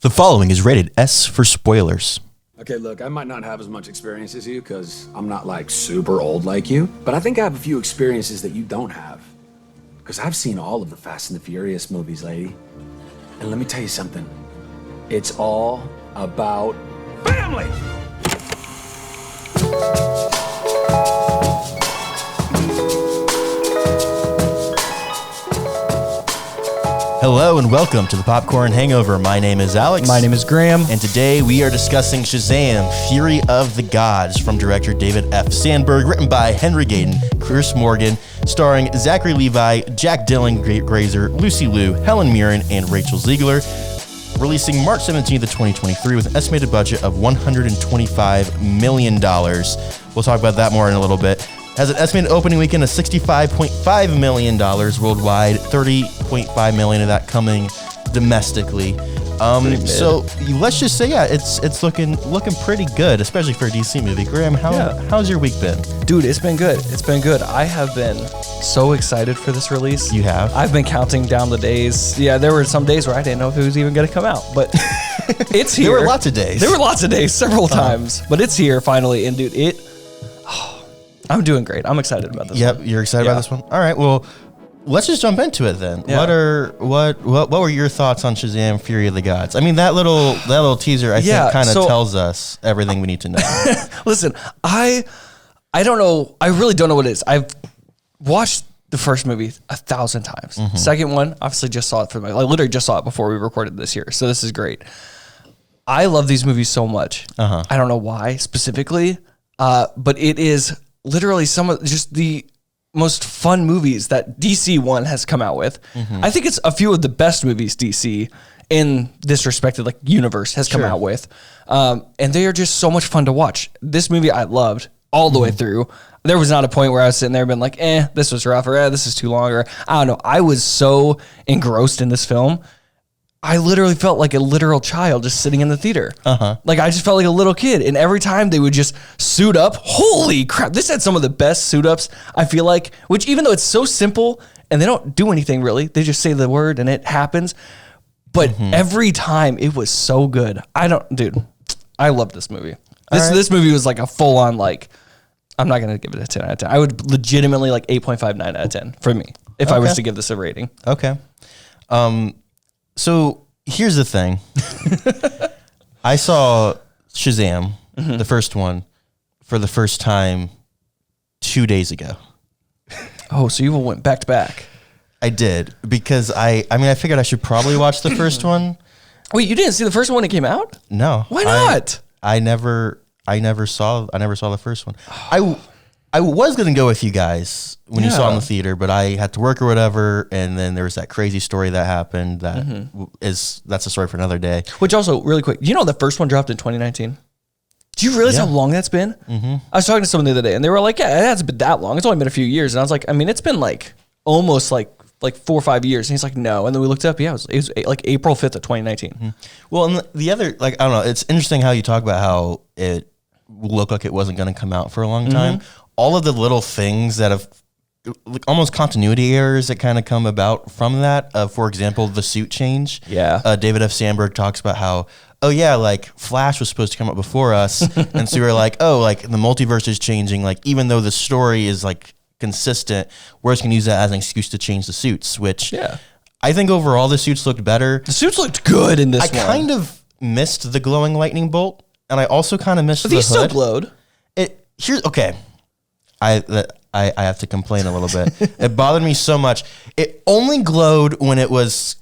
The following is rated S for spoilers. Okay, look, I might not have as much experience as you because I'm not like super old like you, but I think I have a few experiences that you don't have. Because I've seen all of the Fast and the Furious movies, lady. And let me tell you something. It's all about family! Hello and welcome to the Popcorn Hangover. My name is Alex. My name is Graham. And today we are discussing Shazam, Fury of the Gods from director David F. Sandberg, written by Henry Gayden, Chris Morgan, starring Zachary Levi, Jack Dylan Grazer, Lucy Liu, Helen Mirren, and Rachel Ziegler. Releasing March 17th of 2023 with an estimated budget of $125 million. We'll talk about that more in a little bit. Has an estimated opening weekend of $65.5 million worldwide, $30.5 million of that coming domestically. So let's just say, it's looking pretty good, especially for a DC movie. Graham, how's your week been? Dude, it's been good. It's been good. I have been so excited for this release. You have? I've been counting down the days. Yeah, there were some days where I didn't know if it was even going to come out, but it's here. There were lots of days. Several times, but it's here finally. And dude, I'm doing great. I'm excited about this. Yep, you're excited about this one? All right, well, let's just jump into it then. Yeah. What were your thoughts on Shazam: Fury of the Gods? I mean, that little teaser I think kind of tells us everything we need to know. Listen, I don't know. I really don't know what it is. I've watched the first movie 1,000 times. Mm-hmm. Second one, obviously just saw it I literally just saw it before we recorded this here. So this is great. I love these movies so much. I don't know why specifically, but it is literally some of just the most fun movies that DC one has come out with. Mm-hmm. I think it's a few of the best movies DC in this respected universe has come out with. And they are just so much fun to watch. This movie I loved all the way through. There was not a point where I was sitting there and been like, this was rough, or this is too long, or I don't know. I was so engrossed in this film. I literally felt like a literal child just sitting in the theater. Like I just felt like a little kid. And every time they would just suit up, holy crap, this had some of the best suit ups, I feel like, which even though it's so simple and they don't do anything really, they just say the word and it happens. But every time it was so good. I love this movie. This movie was like a full on, I'm not going to give it a 10 out of 10. I would legitimately 8.59 out of 10 for me if I was to give this a rating. Okay. So here's the thing. I saw Shazam, the first one, for the first time 2 days ago. Oh, so you went back to back. I did, because I figured I should probably watch the first one. Wait, you didn't see the first one when it came out? No. Why not? I never saw the first one. I was going to go with you guys when you saw it in the theater, but I had to work or whatever, and then there was that crazy story that happened that's a story for another day. Which also, really quick, the first one dropped in 2019? Do you realize how long that's been? I was talking to someone the other day, and they were like, yeah, it hasn't been that long. It's only been a few years. And I was like, it's been almost 4 or 5 years. And he's like, no. And then we looked up, it was April 5th of 2019. Well, and the other, I don't know, it's interesting how you talk about how it looked like it wasn't going to come out for a long time. All of the little things that have almost continuity errors that kind of come about from that. For example, the suit change. Yeah. David F. Sandberg talks about how, Flash was supposed to come up before us. And so we were like, the multiverse is changing. Even though the story is consistent, we're just going to use that as an excuse to change the suits, which I think overall the suits looked better. The suits looked good in this one. I kind of missed the glowing lightning bolt, and I also kind of missed the hood. But these still glowed. I have to complain a little bit. It bothered me so much. It only glowed when it was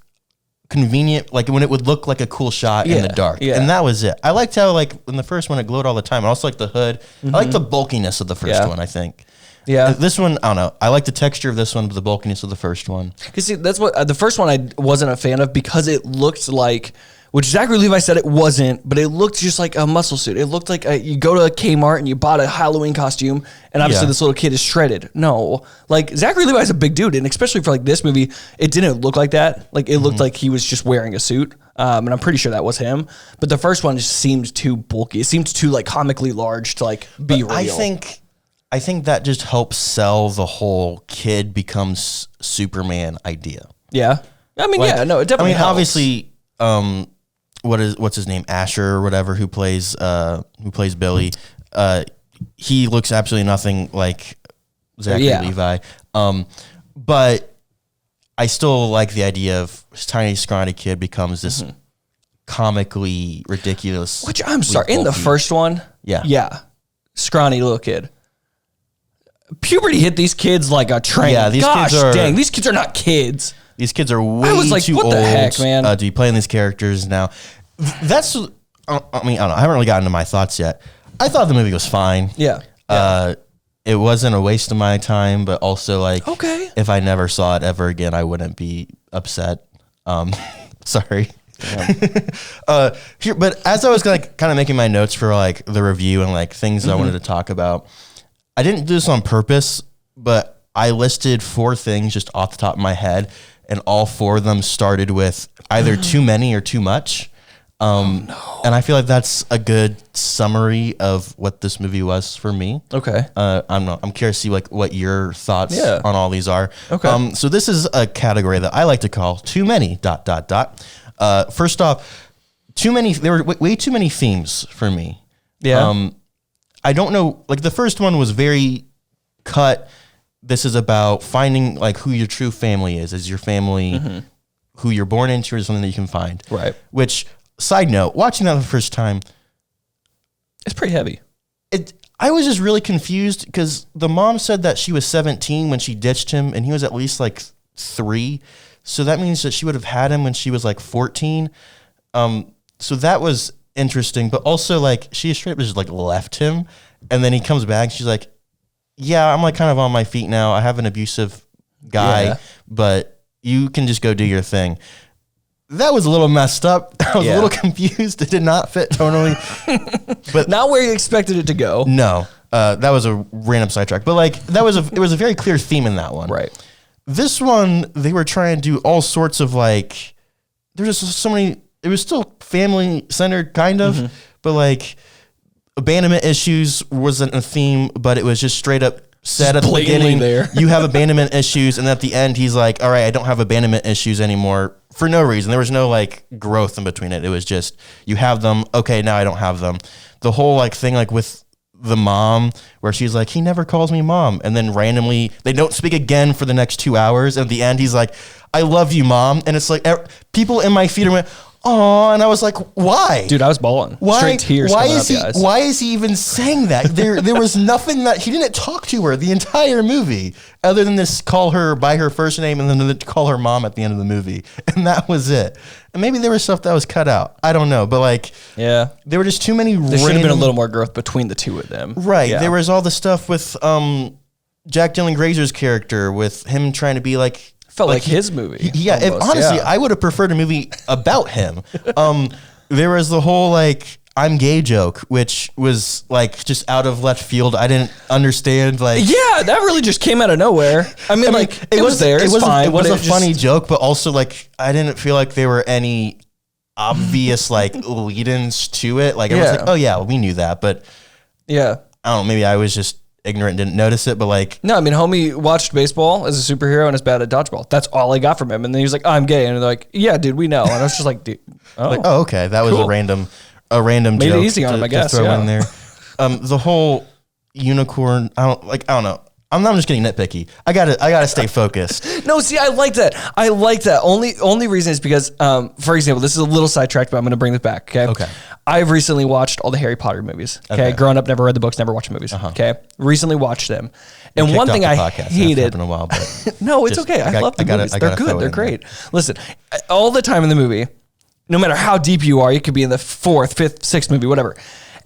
convenient, when it would look like a cool shot in the dark. Yeah. And that was it. I liked how in the first one it glowed all the time. I also liked the hood. I liked the bulkiness of the first one, I think. Yeah. This one, I don't know. I like the texture of this one, but the bulkiness of the first one. Because see, that's what the first one I wasn't a fan of, because it looked like, which Zachary Levi said it wasn't, but it looked just like a muscle suit. It looked like you go to a Kmart and you bought a Halloween costume, and obviously this little kid is shredded. No, Zachary Levi's a big dude, and especially for this movie, it didn't look like that. It looked like he was just wearing a suit, and I'm pretty sure that was him. But the first one just seemed too bulky. It seemed too comically large to be real. I think that just helps sell the whole kid becomes Superman idea. Yeah, it definitely helps. Obviously, what's his name, Asher or whatever, who plays Billy. He looks absolutely nothing like Zachary Levi. But I still like the idea of this tiny, scrawny kid becomes this comically ridiculous. Which I'm sorry, in the first one, scrawny little kid. Puberty hit these kids like a train. Yeah, these kids are not kids. These kids are way too what old the heck, man? To be playing these characters now. That's, I mean, I don't know. I haven't really gotten to my thoughts yet. I thought the movie was fine. Yeah. It wasn't a waste of my time, but also like, okay, if I never saw it ever again, I wouldn't be upset. Sorry. But as I was like kind of making my notes for like the review and like things I wanted to talk about, I didn't do this on purpose, but I listed 4 things just off the top of my head, and all 4 of them started with either too many or too much. And I feel like that's a good summary of what this movie was for me. Okay. I'm curious to see like what your thoughts on all these are. Okay. So this is a category that I like to call too many ... First off, there were way too many themes for me. Yeah. I don't know, like the first one was very cut. This is about finding like who your true family is your family, who you're born into, or something that you can find. Right. Which, side note, watching that the first time, it's pretty heavy. I was just really confused because the mom said that she was 17 when she ditched him, and he was at least like 3. So that means that she would have had him when she was like 14. So that was interesting, but also like she straight up just like left him, and then he comes back. She's like, "Yeah, I'm like kind of on my feet now. I have an abusive guy, but you can just go do your thing." That was a little messed up. I was a little confused. It did not fit totally, but not where you expected it to go. No, that was a random sidetrack. But like it was a very clear theme in that one. Right. This one, they were trying to do all sorts of like. There's just so many. It was still family centered, kind of, but like abandonment issues wasn't a theme, but it was just straight up said at the beginning. You have abandonment issues, and at the end, he's like, "All right, I don't have abandonment issues anymore," for no reason. There was no like growth in between it. It was just you have them. Okay, now I don't have them. The whole like thing like with the mom where she's like, "He never calls me mom," and then randomly they don't speak again for the next 2 hours. At the end, he's like, "I love you, mom," and it's like people in my theater went, "Oh," and I was like, "Why, dude?" I was bawling. Straight tears coming out the eyes. Why is he even saying that? There was nothing that he didn't talk to her the entire movie, other than this call her by her first name and then call her mom at the end of the movie, and that was it. And maybe there was stuff that was cut out. I don't know, but like, there were just too many. There should have been a little more growth between the two of them, right? Yeah. There was all the stuff with Jack Dylan Grazer's character, with him trying to be like. Felt like his movie. Honestly, I would have preferred a movie about him. There was the whole like I'm gay joke, which was like just out of left field. I didn't understand. Like, yeah, that really just came out of nowhere. I mean, like it was there. It was fine. It was a funny joke, but also like I didn't feel like there were any obvious like lead-ins to it. Like everyone's like, oh yeah, we knew that, but yeah, I don't know. Maybe I was just ignorant, didn't notice it, but like no, I mean, homie watched baseball as a superhero and is bad at dodgeball. That's all I got from him. And then he was like, I'm gay, and they're like, yeah, dude, we know. And I was just like, dude, okay, that was a random made joke. Made it easy on him, I guess. Throw in there. The whole unicorn. I don't know. I'm just getting nitpicky. I gotta stay focused. No, see, I like that. Only reason is because, for example, this is a little sidetracked, but I'm going to bring this back. Okay. I've recently watched all the Harry Potter movies. Okay. Growing up, never read the books, never watched the movies. Okay. Recently watched them. And one thing I hated. In a while, but no, it's okay. I love the movies. They're good. They're great. Listen, all the time in the movie, no matter how deep you are, you could be in the 4th, 5th, 6th movie, whatever.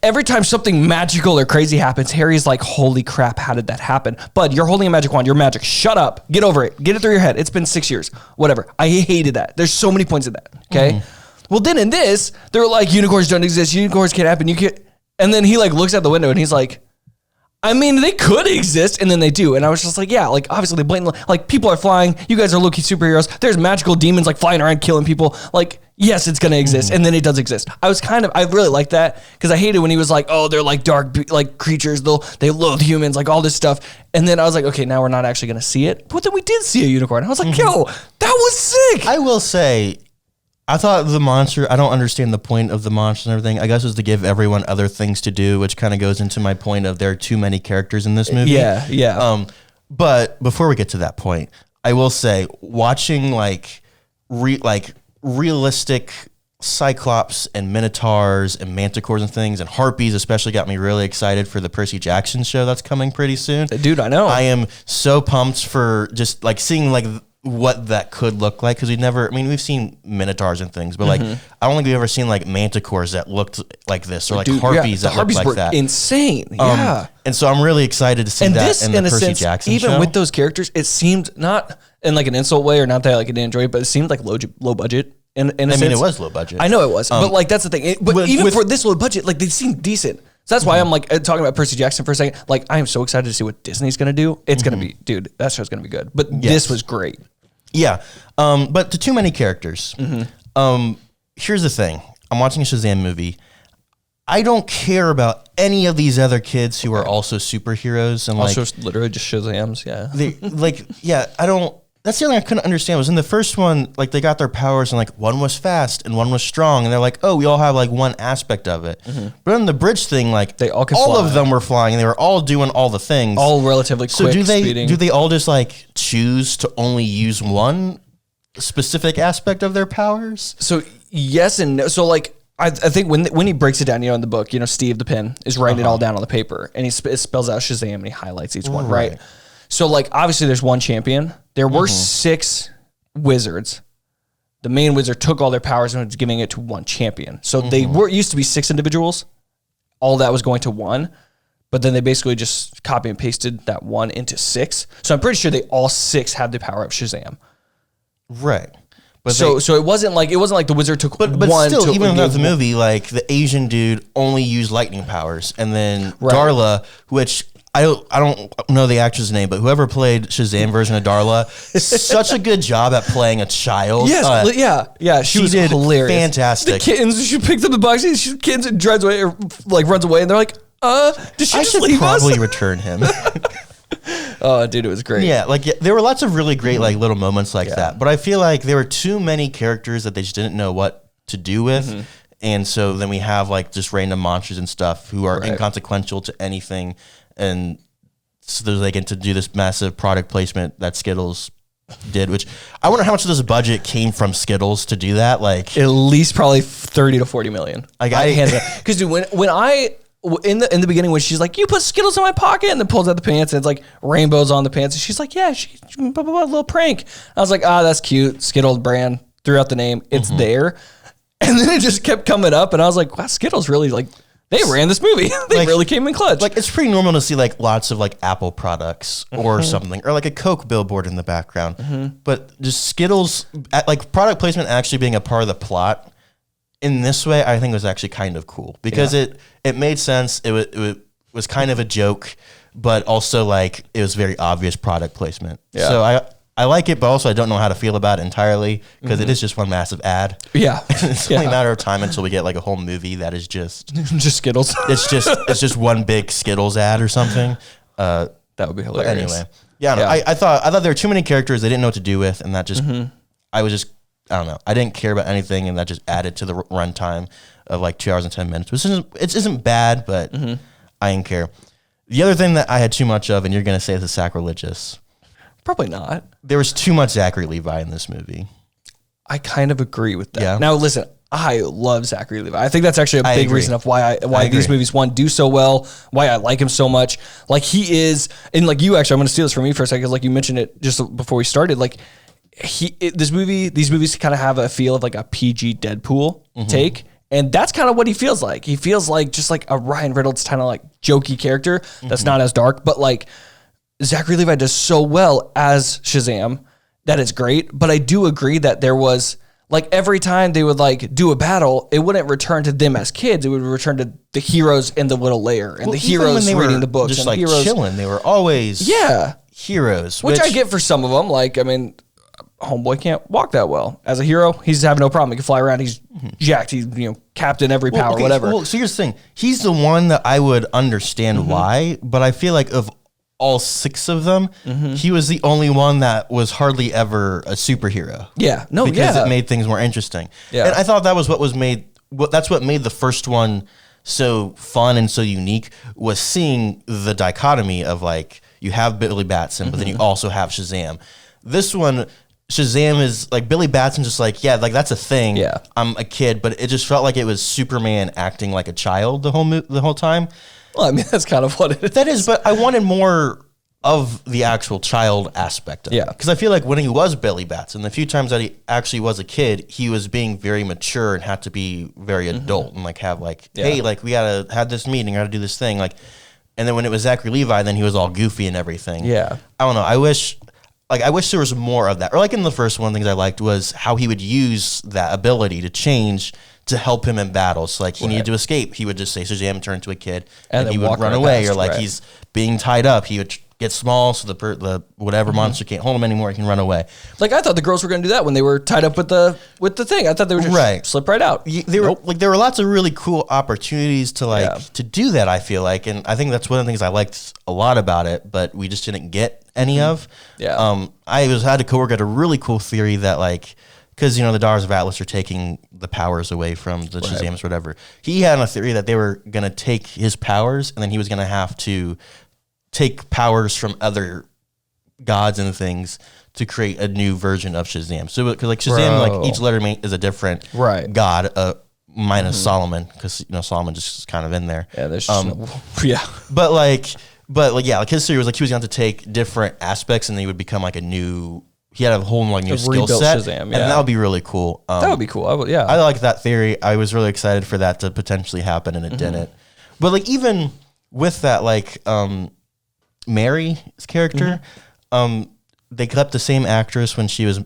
Every time something magical or crazy happens, Harry's like, holy crap, how did that happen? Bud, you're holding a magic wand. You're magic. Shut up. Get over it. Get it through your head. It's been 6 years. Whatever. I hated that. There's so many points in that. Okay. Well, then in this, they're like, unicorns don't exist. Unicorns can't happen. And then he like looks out the window and he's like, I mean, they could exist, and then they do. And I was just like, yeah, like obviously they blatantly, like people are flying. You guys are low-key superheroes. There's magical demons like flying around killing people. Like, yes, it's going to exist. And then it does exist. I really like that because I hated when he was like, oh, they're like dark like creatures. They loathe humans, like all this stuff. And then I was like, okay, now we're not actually going to see it. But then we did see a unicorn. I was like, yo, that was sick. I will say, I thought the monster, I don't understand the point of the monster and everything. I guess it was to give everyone other things to do, which kind of goes into my point of there are too many characters in this movie. Yeah. But before we get to that point, I will say watching realistic Cyclops and Minotaurs and Manticores and things and Harpies especially got me really excited for the Percy Jackson show that's coming pretty soon. Dude, I know. I am so pumped for just like seeing like what that could look like, because we've seen Minotaurs and things, but like I don't think we've ever seen like Manticores that looked like this, or like Harpies that looked like that. Insane. Yeah. And so I'm really excited to see And that this, in the in a Percy sense, Jackson even show. with those characters, it seemed not in like an insult way, or not that like I didn't enjoy it, but it seemed like low budget. In a sense. it was low budget. I know it was, but like that's the thing. But even for this low budget, like they seemed decent. So that's why I'm like talking about Percy Jackson for a second. Like I am so excited to see what Disney's gonna do. It's gonna be, dude, that show's gonna be good. But this was great. Yeah, but to too many characters. Here's the thing: I'm watching a Shazam movie. I don't care about any of these other kids who are also superheroes and Also, like literally just Shazams. Yeah. I don't. That's the only thing I couldn't understand was in the first one, like they got their powers and like one was fast and one was strong, and they're like, oh, we all have like one aspect of it. But in the bridge thing, like They all can all fly. of them were flying and they were all doing all the things. All relatively So quick. do speeding. they all just like choose to only use one specific aspect of their powers? So yes and no. So like I think when he breaks it down, in the book, Steve the pen is writing it all down on the paper, and it spells out Shazam and he highlights each one, right? So like obviously there's one champion. There were 6 wizards. The main wizard took all their powers and was giving it to one champion. So they used to be 6 individuals. All that was going to one, but then they basically just copy and pasted that one into 6. So I'm pretty sure they all 6 had the power of Shazam. Right. But So it wasn't like the wizard took But one. still, to even without give the one. movie, like the Asian dude only used lightning powers, and then Right. Darla, which I don't know the actress name, but whoever played Shazam version of Darla, such a good job at playing a child. Yes, yeah, she was did hilarious. fantastic. The kittens, she picks up the box, kittens and drives away, or like runs away, and they're like, did she I just should leave probably us? return him. Oh, dude, it was great. Yeah, there were lots of really great like little moments like that, but I feel like there were too many characters that they just didn't know what to do with, and so then we have like just random monsters and stuff who are inconsequential to anything, and so they get to do this massive product placement that Skittles did, which I wonder how much of this budget came from Skittles to do that. Like At least probably 30 to 40 million. Because dude, when I in the beginning when she's like, you put Skittles in my pocket, and then pulls out the pants and it's like rainbows on the pants, and she's like, yeah, she blah, blah, blah, little prank. I was like, that's cute. Skittles brand, threw out the name, it's there, and then it just kept coming up, and I was like, wow, Skittles really like. They ran this movie. They really came in clutch. Like it's pretty normal to see like lots of like Apple products or something, or like a Coke billboard in the background. But just Skittles, like product placement actually being a part of the plot in this way, I think was actually kind of cool because it made sense. It was kind of a joke, but also like it was very obvious product placement. Yeah. So I like it, but also I don't know how to feel about it entirely because it is just one massissive ad. Yeah. It's only a matter of time until we get like a whole movie that is just just Skittles. it's just one big Skittles ad or something. That would be hilarious. Anyway, I thought there were too many characters they didn't know what to do with, and that just I don't know. I didn't care about anything, and that just added to the runtime of like 2 hours and 10 minutes, which isn't bad, but I didn't care. The other thing that I had too much of, and you're gonna say this is sacrilegious. Probably not. There was too much Zachary Levi in this movie. I kind of agree with that. Yeah. Now, listen, I love Zachary Levi. I think that's actually a big agree. reason of why these agree. movies do so well, why I like him so much. Like he is, and like you actually, I'm going to steal this from me for a second, because like you mentioned it just before we started. Like these movies kind of have a feel of like a PG Deadpool take. And that's kind of what he feels like. He feels like just like a Ryan Reynolds kind of like jokey character that's not as dark, but like Zachary Levi does so well as Shazam that it's great. But I do agree that there was like every time they would like do a battle, it wouldn't return to them as kids. It would return to the heroes in the little lair and the heroes reading the books just and like heroes chilling. They were always heroes, which I get for some of them. Like, I mean, homeboy can't walk that well. As a hero, he's having no problem. He can fly around. He's jacked. He's captain every power, whatever. Well, so here's the thing. He's the one that I would understand why, but I feel like of all 6 of them, he was the only one that was hardly ever a superhero. Yeah. No, because it made things more interesting. Yeah. And I thought that was that's what made the first one so fun and so unique, was seeing the dichotomy of like, you have Billy Batson, but then you also have Shazam. This one, Shazam is like, Billy Batson just like, yeah, like that's a thing. Yeah. I'm a kid, but it just felt like it was Superman acting like a child the whole time. Well, I mean, that's kind of what it is. That is, but I wanted more of the actual child aspect of it. Because I feel like when he was Billy Batson, the few times that he actually was a kid, he was being very mature and had to be very adult and like have like, hey, like we gotta have this meeting, gotta do this thing. Like, and then when it was Zachary Levi, then he was all goofy and everything. Yeah. I don't know. I wish there was more of that. Or like in the first one, things I liked was how he would use that ability to change to help him in battles. So like he needed to escape, he would just say Shazam, turn into a kid, and he would run away. Or like he's being tied up, he would get small so the whatever monster can't hold him anymore, he can run away. Like I thought the girls were going to do that when they were tied up with the thing. I thought they would just slip right out. There were lots of really cool opportunities to to do that, I feel like, and I think that's one of the things I liked a lot about it, but we just didn't get any of. Yeah. I had a coworker had a really cool theory that like, because the Daughters of Atlas are taking the powers away from the Shazams or whatever. He had a theory that they were going to take his powers, and then he was going to have to take powers from other gods and things to create a new version of Shazam. So, because like Shazam, like each lettermate is a different god, minus Solomon, because Solomon just is kind of in there. Yeah, there's But his theory was like he was going to have to take different aspects, and then he would become like he had a whole like new skill set, Shazam, and that would be really cool. That would be cool. I like that theory. I was really excited for that to potentially happen, and it didn't. But like even with that, like Mary's character, they kept the same actress when she was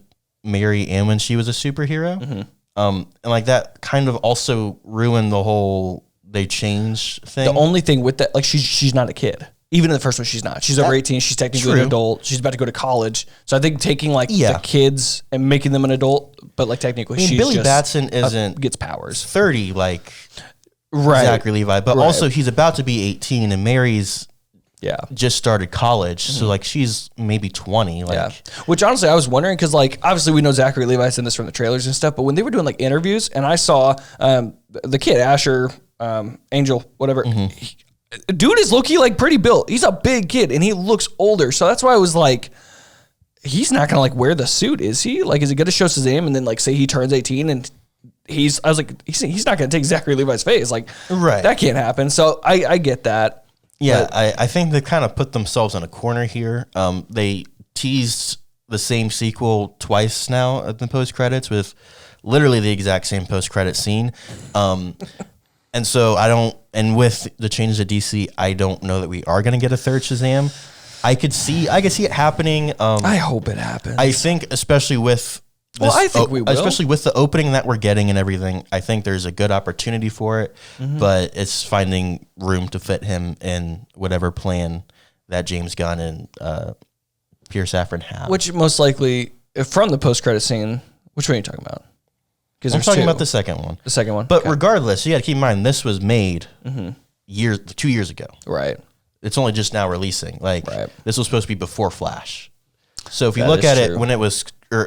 Mary and when she was a superhero, and like that kind of also ruined the whole they change thing. The only thing with that, like she's not a kid. Even in the first one, she's not. She's over 18. She's technically an adult. She's about to go to college. So I think taking like the kids and making them an adult, but like technically she's Billy just Batson isn't gets powers. 30 like Zachary Levi, but also he's about to be 18, and Mary's just started college, so like she's maybe 20. Like, which honestly I was wondering, because like obviously we know Zachary Levi's in this from the trailers and stuff, but when they were doing like interviews, and I saw the kid Asher, Angel, whatever. Dude is low-key like pretty built. He's a big kid and he looks older. So that's why I was like, he's not gonna like wear the suit, is he? Like, is it gonna show Shazam and then like say he turns 18 and I was like, he's not gonna take Zachary Levi's face. Like, that can't happen. So I get that. Yeah, I think they kind of put themselves in a corner here. They teased the same sequel twice now at the post credits with literally the exact same post credit scene. And so and with the changes at DC, I don't know that we are going to get a third Shazam. I could see it happening. I hope it happens. I think especially with I think we will. Especially with the opening that we're getting and everything, I think there's a good opportunity for it, but it's finding room to fit him in whatever plan that James Gunn and Pierce Safran have. Which most likely, from the post-credit scene, which one are you talking about? I'm talking about the second one. The second one? But regardless, you got to keep in mind, this was made 2 years ago. Right. It's only just now releasing. Like, this was supposed to be before Flash. So if you That look is at true. it when it's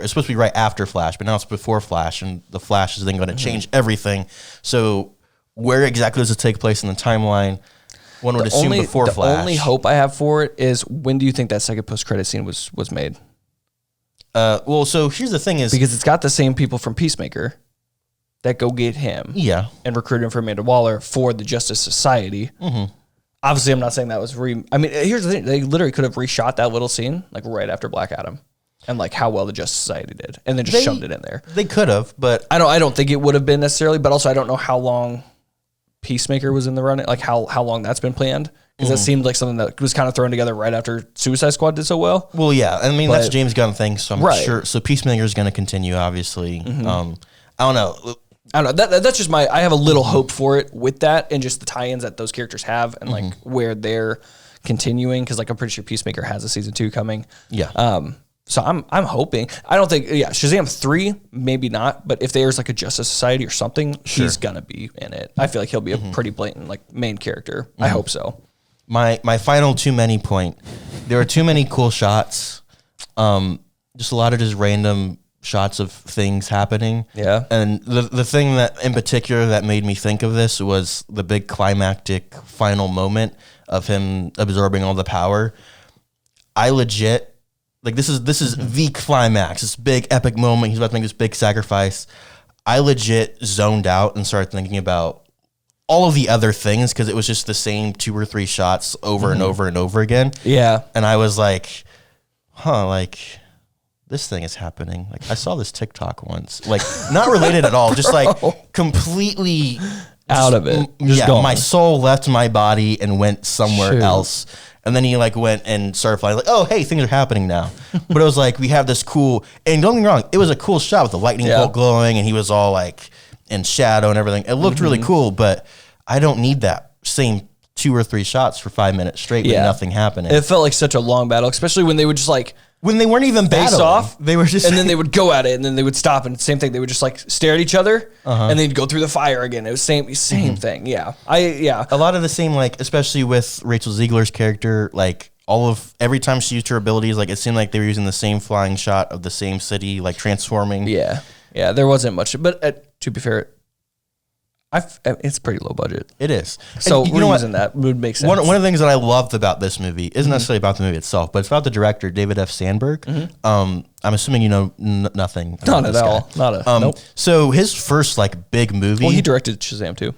supposed to be right after Flash, but now it's before Flash, and the Flash is then going to change everything. So where exactly does it take place in the timeline? One would assume before Flash. The only hope I have for it is, when do you think that second post-credit scene was made? Well, so here's the thing is... Because it's got the same people from Peacemaker that go get him and recruit him for Amanda Waller for the Justice Society. Obviously, I'm not saying that was here's the thing. They literally could have reshot that little scene like right after Black Adam and like how well the Justice Society did, and then just shoved it in there. They could have, but... I don't think it would have been necessarily, but also I don't know how long Peacemaker was in the run, like how long that's been planned. Because that seemed like something that was kind of thrown together right after Suicide Squad did so well. Well, yeah. I mean, that's James Gunn thing, so I'm sure. So Peacemaker is going to continue, obviously. I don't know. That's just I have a little hope for it with that, and just the tie-ins that those characters have, and like where they're continuing. Because like I'm pretty sure Peacemaker has a season 2 coming. Yeah. So I'm hoping. I don't think Shazam 3 maybe not, but if there's like a Justice Society or something, he's gonna be in it. I feel like he'll be a pretty blatant like main character. I hope so. My final too many point. There were too many cool shots. Just a lot of just random shots of things happening. Yeah. And the thing that in particular that made me think of this was the big climactic final moment of him absorbing all the power. I legit, like, this is the climax, this big epic moment. He's about to make this big sacrifice. I legit zoned out and started thinking about all of the other things because it was just the same 2 or 3 shots over and over and over again. Yeah. And I was like, like, this thing is happening. Like, I saw this TikTok once. Like, not related at all. Just like completely out of it. Just gone. My soul left my body and went somewhere else. And then he like went and started flying. Like, oh, hey, things are happening now. But it was like we have this cool. And don't get me wrong, it was a cool shot with the lightning bolt glowing, and he was all like in shadow and everything. It looked really cool, but I don't need that same 2 or 3 shots for 5 minutes straight with nothing happening. It felt like such a long battle, especially when they would just like when they weren't even face off. They were just and then they would go at it, and then they would stop, and same thing. They would just like stare at each other, and they'd go through the fire again. It was same thing. Yeah, a lot of the same, like especially with Rachel Ziegler's character, like every time she used her abilities, like it seemed like they were using the same flying shot of the same city, like transforming. Yeah. There wasn't much, but to be fair, it's pretty low budget. It is. So and you know reusing that would make sense. One of the things that I loved about this movie isn't necessarily about the movie itself, but it's about the director, David F. Sandberg. I'm assuming you know nothing. Not at all. Nope. So his first like big movie. Well, he directed Shazam too.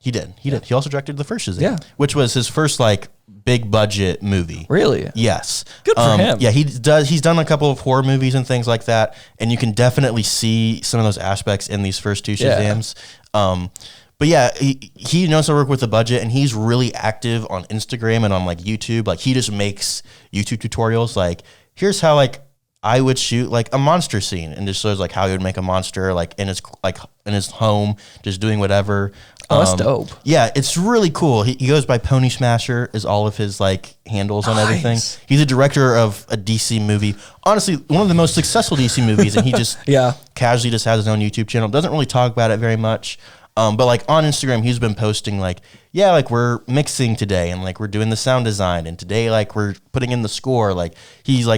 He did. He also directed the first Shazam, which was his first like big budget movie. Really? Yes. Good for him. Yeah, he's done a couple of horror movies and things like that, and you can definitely see some of those aspects in these first 2 Shazams. But yeah, he knows how to work with the budget, and he's really active on Instagram and on like YouTube. Like he just makes YouTube tutorials. Like here's how like I would shoot like a monster scene, and just shows like how he would make a monster like in his home, just doing whatever. Oh, that's dope. Yeah, it's really cool. He goes by Pony Smasher is all of his like handles on everything. He's a director of a DC movie. Honestly, one of the most successful DC movies, and he just casually just has his own YouTube channel. Doesn't really talk about it very much. But like on Instagram, he's been posting like, like we're mixing today, and like we're doing the sound design, and today like we're putting in the score. Like he's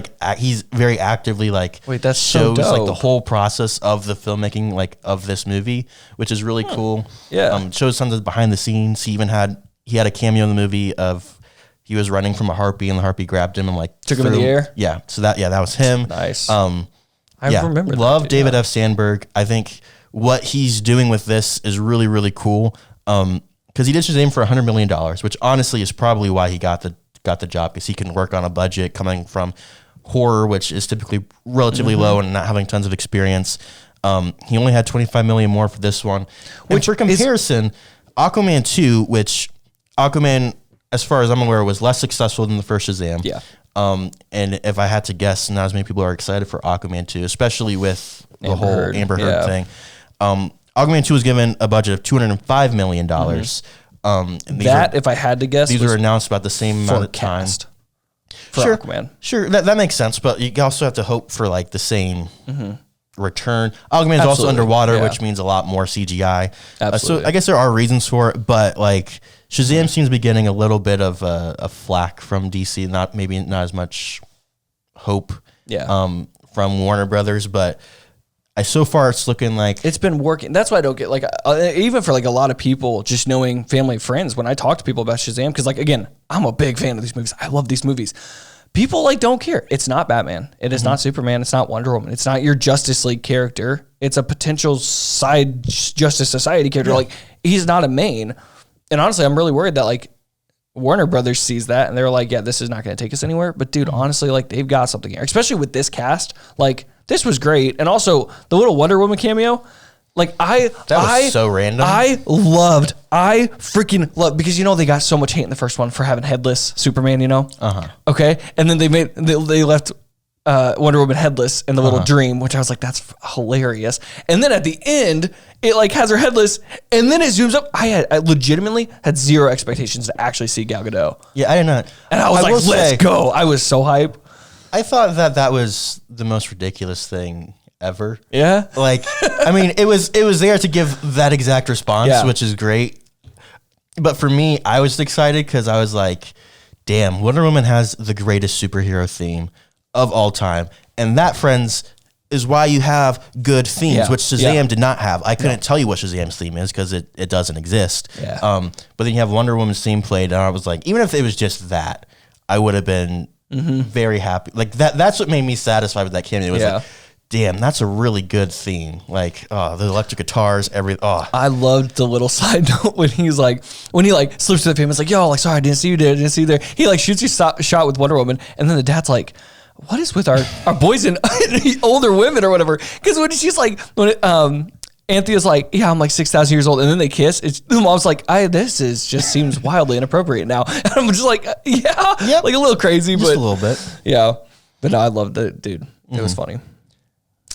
very actively like that's shows so dope. Like the whole process of the filmmaking like of this movie, which is really cool. Yeah, shows some of the behind the scenes. He had a cameo in the movie of he was running from a harpy, and the harpy grabbed him and like took him in the air. Yeah, so that was him. Nice. I remember. Love David F. Sandberg. I think what he's doing with this is really, really cool. Because he did Shazam for $100 million, which honestly is probably why he got the job, because he can work on a budget coming from horror, which is typically relatively low, and not having tons of experience. He only had $25 million more for this one. Which, for comparison, Aquaman 2, which Aquaman, as far as I'm aware, was less successful than the first Shazam. Yeah. And if I had to guess, not as many people are excited for Aquaman 2, especially with the whole Amber Heard thing. Aquaman 2 was given a budget of $205 million. If I had to guess, these were announced about the same amount of time. For Aquaman. Sure, that makes sense, but you also have to hope for like the same return. Aquaman is also underwater, which means a lot more CGI. So I guess there are reasons for it, but like Shazam seems to be getting a little bit of a flack from DC, not as much hope from Warner Brothers, but so far it's looking like it's been working. That's why I don't get like even for like a lot of people, just knowing family and friends, when I talk to people about Shazam, because like again, I'm a big fan of these movies. I love these movies. People like don't care. It's not Batman. It is not Superman. It's not Wonder Woman. It's not your Justice League character. It's a potential side Justice Society character. Like he's not a main. And honestly, I'm really worried that like Warner Brothers sees that and they're like, yeah, this is not going to take us anywhere. But dude, honestly, like they've got something here, especially with this cast. Like this was great. And also the little Wonder Woman cameo. Like that was so random. I freaking loved, because you know they got so much hate in the first one for having headless Superman, you know? Okay. And then they left Wonder Woman headless in the little dream, which I was like, that's hilarious. And then at the end, it like has her headless, and then it zooms up. I legitimately had zero expectations to actually see Gal Gadot. Yeah, I did not. And I was like, let's go. I was so hyped. I thought that was the most ridiculous thing ever. Yeah. Like, I mean, it was there to give that exact response, which is great. But for me, I was excited because I was like, damn, Wonder Woman has the greatest superhero theme of all time. And that, friends, is why you have good themes, which Shazam did not have. I couldn't tell you what Shazam's theme is because it doesn't exist. Yeah. But then you have Wonder Woman's theme played, and I was like, even if it was just that, I would have been very happy. Like that's what made me satisfied with that cameo. It was like, damn, that's a really good theme. Like, the electric guitars, I loved the little side note when he slips to the famous, like, yo, like, sorry, I didn't see you there, He like shoots his shot with Wonder Woman, and then the dad's like, what is with our boys and older women or whatever? Because when she's like, Anthea's like, yeah, I'm like 6,000 years old, and then they kiss. The mom's like, this just seems wildly inappropriate now. And I'm just like, like a little crazy, just but a little bit, yeah. But no, I loved it, dude. It was funny.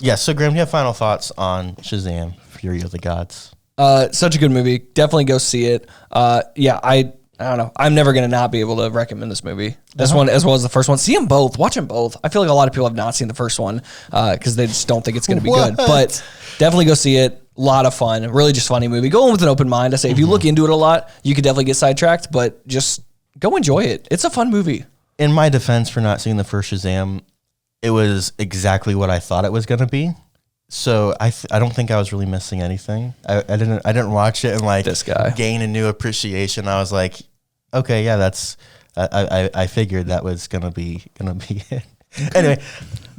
Yeah. So, Graham, do you have final thoughts on Shazam: Fury of the Gods? Such a good movie. Definitely go see it. I don't know. I'm never going to not be able to recommend this movie. This one, as well as the first one. See them both. Watch them both. I feel like a lot of people have not seen the first one because they just don't think it's going to be good. But definitely go see it. A lot of fun. Really just funny movie. Go in with an open mind. I say if you look into it a lot, you could definitely get sidetracked. But just go enjoy it. It's a fun movie. In my defense for not seeing the first Shazam, it was exactly what I thought it was going to be. So I don't think I was really missing anything. I didn't watch it and like this guy gain a new appreciation. I was like, okay, yeah, that's I figured that was gonna be it. Anyway,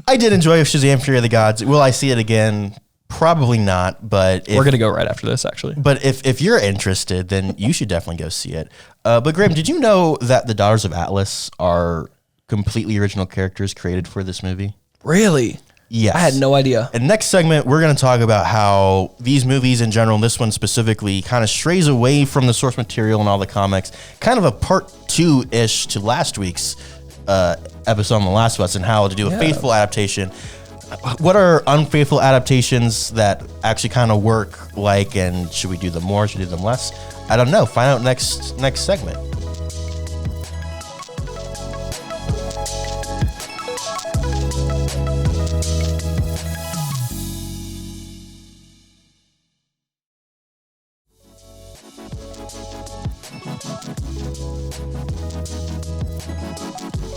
I did enjoy Shazam: Fury of the Gods. Will I see it again? Probably not. But we're gonna go right after this, actually. But if you're interested, then you should definitely go see it. But Graham, did you know that the Daughters of Atlas are completely original characters created for this movie? Really? Yes. I had no idea. And next segment, we're going to talk about how these movies in general, and this one specifically, kind of strays away from the source material and all the comics. Kind of a part 2-ish to last week's episode on The Last of Us and how to do a faithful adaptation. What are unfaithful adaptations that actually kind of work like, and should we do them more, should we do them less? I don't know. Find out next segment.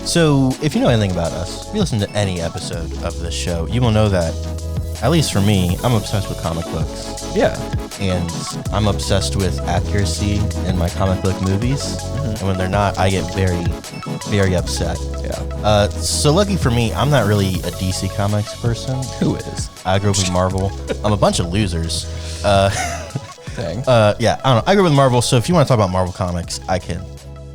So, if you know anything about us, if you listen to any episode of this show, you will know that, at least for me, I'm obsessed with comic books. Yeah. And I'm obsessed with accuracy in my comic book movies. And when they're not, I get very, very upset. Yeah. So lucky for me, I'm not really a DC Comics person. Who is? I grew up with Marvel. I'm a bunch of losers. Dang. Yeah, I don't know. I grew up with Marvel, so if you want to talk about Marvel Comics, I can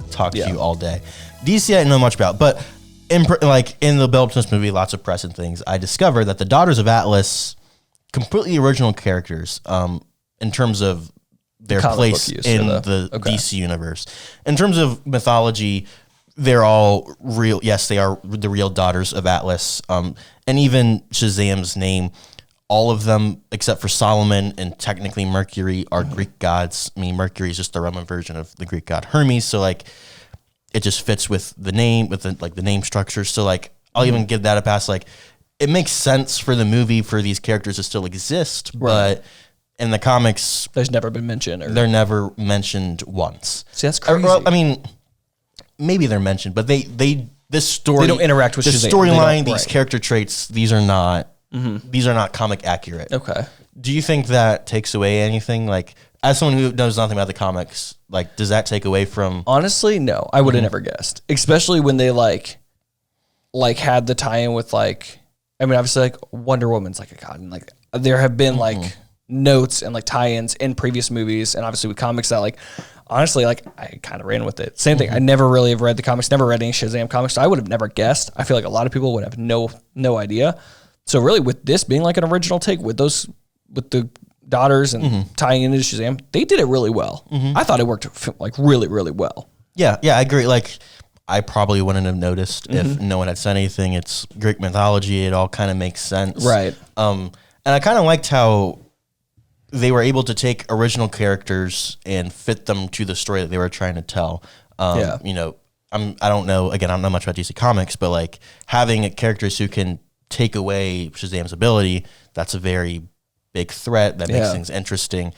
talk to you all day. DC I didn't know much about, but in the Bell Optimus movie, lots of press and things, I discovered that the Daughters of Atlas, completely original characters in terms of their place in the DC universe. In terms of mythology, they're all real. Yes, they are the real Daughters of Atlas. And even Shazam's name, all of them except for Solomon and technically Mercury are Greek gods. I mean, Mercury is just the Roman version of the Greek god Hermes. So like, it just fits with the name, with the name structure. So like, I'll even give that a pass. Like, it makes sense for the movie for these characters to still exist, but in the comics, there's never been mentioned. They're never mentioned once. See, that's crazy. I mean, maybe they're mentioned, but this story, they don't interact with the Shazam. Storyline, these character traits, these are not comic accurate. Okay. Do you think that takes away anything? Like, as someone who knows nothing about the comics, like, does that take away from? Honestly, no. I would have never guessed, especially when they like had the tie-in with like, I mean, obviously like Wonder Woman's like a god, and like there have been like notes and like tie-ins in previous movies, and obviously with comics that like, honestly, like I kind of ran with it. Same thing. I never really have read the comics, never read any Shazam comics, so I would have never guessed. I feel like a lot of people would have no idea. So really, with this being like an original take with the daughters and tying into Shazam, they did it really well. I thought it worked like really, really well. Yeah, I agree. Like, I probably wouldn't have noticed if no one had said anything. It's Greek mythology. It all kind of makes sense. Right. And I kind of liked how they were able to take original characters and fit them to the story that they were trying to tell. You know, I don't know, again, I don't know much about DC Comics, but like having characters who can take away Shazam's ability, that's a very big threat that makes Yeah. things interesting.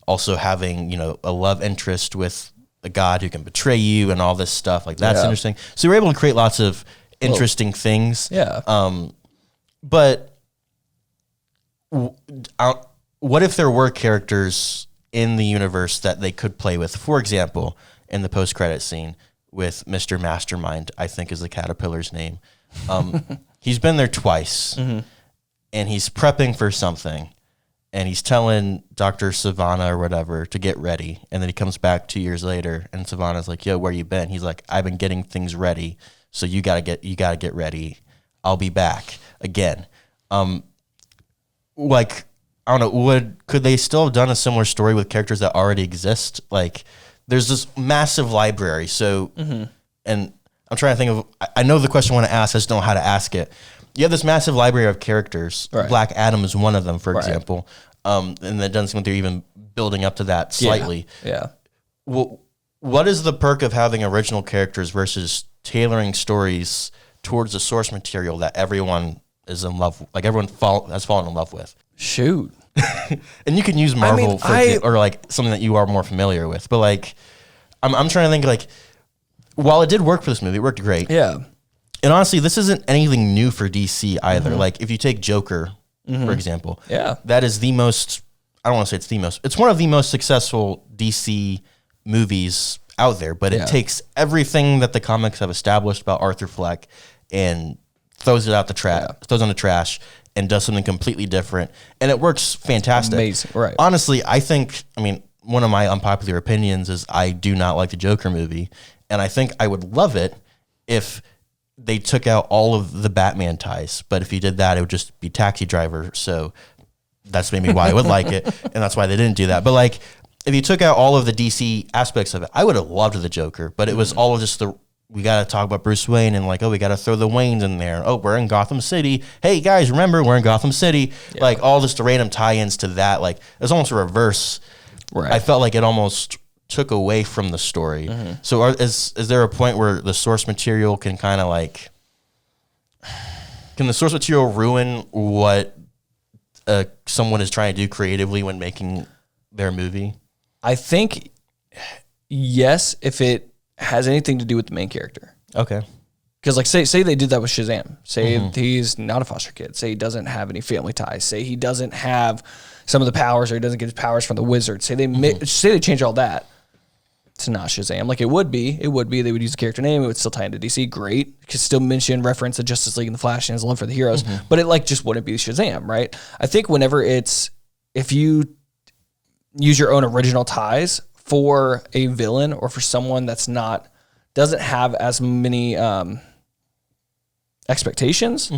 Also having, you know, a love interest with a god who can betray you and all this stuff, like that's Yeah. interesting. So we're able to create lots of interesting things. Yeah. But what if there were characters in the universe that they could play with? For example, in the post-credit scene with Mr. Mastermind, I think is the caterpillar's name. He's been there twice, and he's prepping for something, and he's telling Dr. Savannah or whatever to get ready, and then he comes back 2 years later, and Savannah's like, "Yo, where you been?" He's like, "I've been getting things ready, so you gotta get ready. I'll be back again." Like, I don't know, could they still have done a similar story with characters that already exist? Like, there's this massive library, so, and I'm trying to think of, I know the question I want to ask, I just don't know how to ask it. You have this massive library of characters. Right. Black Adam is one of them, for Right. example. And it doesn't seem like they're even building up to that slightly. Yeah. Well, what is the perk of having original characters versus tailoring stories towards the source material that everyone is in love with, like everyone has fallen in love with? Shoot. And you can use Marvel mean, for example, or like something that you are more familiar with. But like, I'm trying to think, like, while it did work for this movie, it worked great. Yeah. And honestly, this isn't anything new for DC either. Like, if you take Joker, for example, Yeah. that is the most, I don't want to say it's the most, it's one of the most successful DC movies out there, but Yeah. it takes everything that the comics have established about Arthur Fleck and throws it out the trash, throws on the trash, and does something completely different. And it works fantastic. Amazing, right. Honestly, I think, I mean, one of my unpopular opinions is I do not like the Joker movie. And I think I would love it if they took out all of the Batman ties. But if you did that, it would just be Taxi Driver. So that's maybe why I would like it. And that's why they didn't do that. But like, if you took out all of the DC aspects of it, I would have loved the Joker. But it was all of just we got to talk about Bruce Wayne and like, oh, we got to throw the Waynes in there. Oh, we're in Gotham City. Hey, guys, remember, we're in Gotham City. Yeah. Like, all just the random tie-ins to that. Like, it's almost a reverse. Right. I felt like it almost took away from the story. So is there a point where the source material can kind of like, can the source material ruin what someone is trying to do creatively when making their movie? I think yes, if it has anything to do with the main character. Okay. Because like say they did that with Shazam. Say he's not a foster kid. Say he doesn't have any family ties. Say he doesn't have some of the powers, or he doesn't get his powers from the wizard. Say they change all that. It's not Shazam. Like it would be. They would use the character name. It would still tie into DC. Great. It could still reference the Justice League and the Flash and his love for the heroes. But it like just wouldn't be Shazam, right? I think whenever if you use your own original ties for a villain or for someone that's doesn't have as many expectations,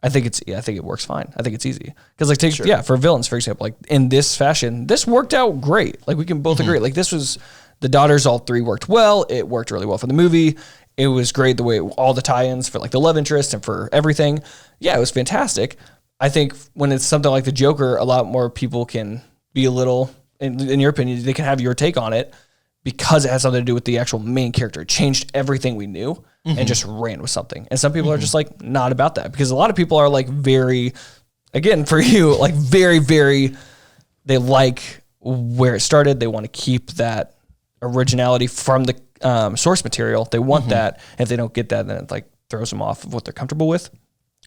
I think it works fine. I think it's easy. Because like for villains, for example, like in this fashion, this worked out great. Like we can both agree. Like this was the daughters, all three worked well. It worked really well for the movie. It was great the way all the tie-ins for like the love interest and for everything. Yeah, it was fantastic. I think when it's something like the Joker, a lot more people can be a little, in your opinion, they can have your take on it because it has something to do with the actual main character. It changed everything we knew and just ran with something. And some people are just like not about that, because a lot of people are like very, again, for you, like very, very, they like where it started. They want to keep that originality from the source material. They want that. And if they don't get that, then it like throws them off of what they're comfortable with.